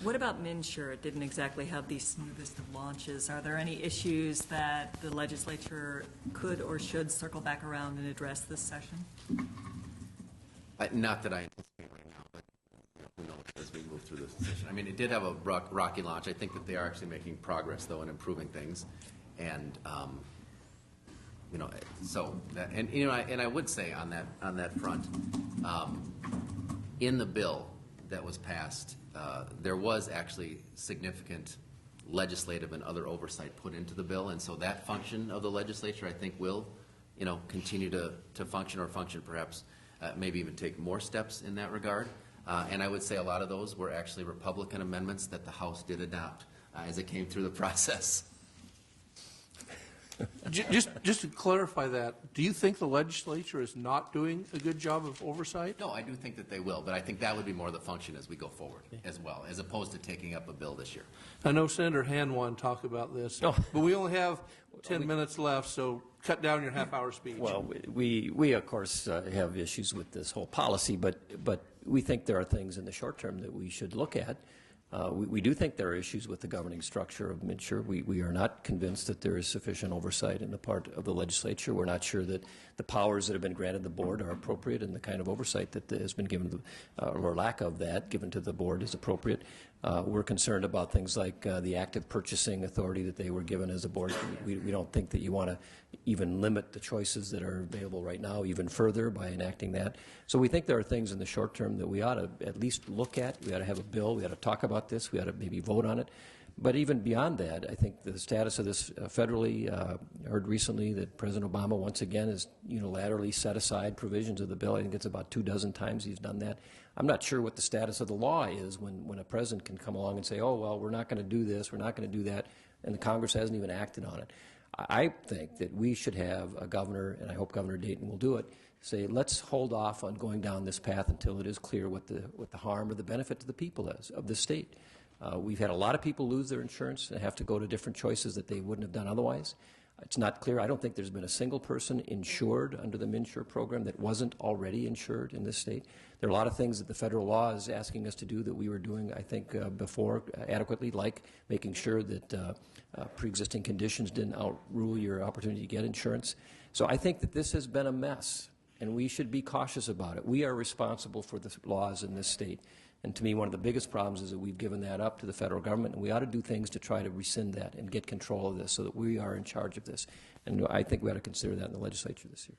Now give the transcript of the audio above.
What about MNsure? It didn't exactly have the smoothest of launches. Are there any issues that the legislature could or should circle back around and address this session? Not that I anticipate right now, but who knows as we move through this session. I mean, it did have a rocky launch. I think that they are actually making progress, though, in improving things. And, you know, so that, and you know, and I would say on that front, in the bill that was passed, there was actually significant legislative and other oversight put into the bill, and so that function of the legislature, I think, will, you know, continue to function, or function perhaps maybe even take more steps in that regard. And I would say a lot of those were actually Republican amendments that the House did adopt as it came through the process. Just to clarify that, do you think the legislature is not doing a good job of oversight? No, I do think that they will, but I think that would be more the function as we go forward as well, as opposed to taking up a bill this year. I know Senator Hann wanted to talk about this, but we only have 10 minutes left, so cut down your half-hour speech. Well, we of course have issues with this whole policy, but we think there are things in the short term that we should look at. We do think there are issues with the governing structure of MNsure. We are not convinced that there is sufficient oversight in the part of the legislature. We're not sure that the powers that have been granted the board are appropriate, and the kind of oversight that has been given, or lack of that, given to the board is appropriate. We're concerned about things like the active purchasing authority that they were given as a board. We don't think that you want to even limit the choices that are available right now even further by enacting that. So we think there are things in the short term that we ought to at least look at. We ought to have a bill. We ought to talk about this. We ought to maybe vote on it. But even beyond that, I think the status of this federally, heard recently that President Obama once again has unilaterally set aside provisions of the bill. I think it's about 24 times he's done that. I'm not sure what the status of the law is when a president can come along and say, oh, well, we're not going to do this, we're not going to do that, and the Congress hasn't even acted on it. I think that we should have a governor, and I hope Governor Dayton will do it, say let's hold off on going down this path until it is clear what the harm or the benefit to the people is of the state. We've had a lot of people lose their insurance and have to go to different choices that they wouldn't have done otherwise. It's not clear. I don't think there's been a single person insured under the MNsure program that wasn't already insured in this state. There are a lot of things that the federal law is asking us to do that we were doing, I think, before adequately, like making sure that pre-existing conditions didn't outrule your opportunity to get insurance. So I think that this has been a mess, and we should be cautious about it. We are responsible for the laws in this state. And to me, one of the biggest problems is that we've given that up to the federal government, and we ought to do things to try to rescind that and get control of this so that we are in charge of this. And I think we ought to consider that in the legislature this year.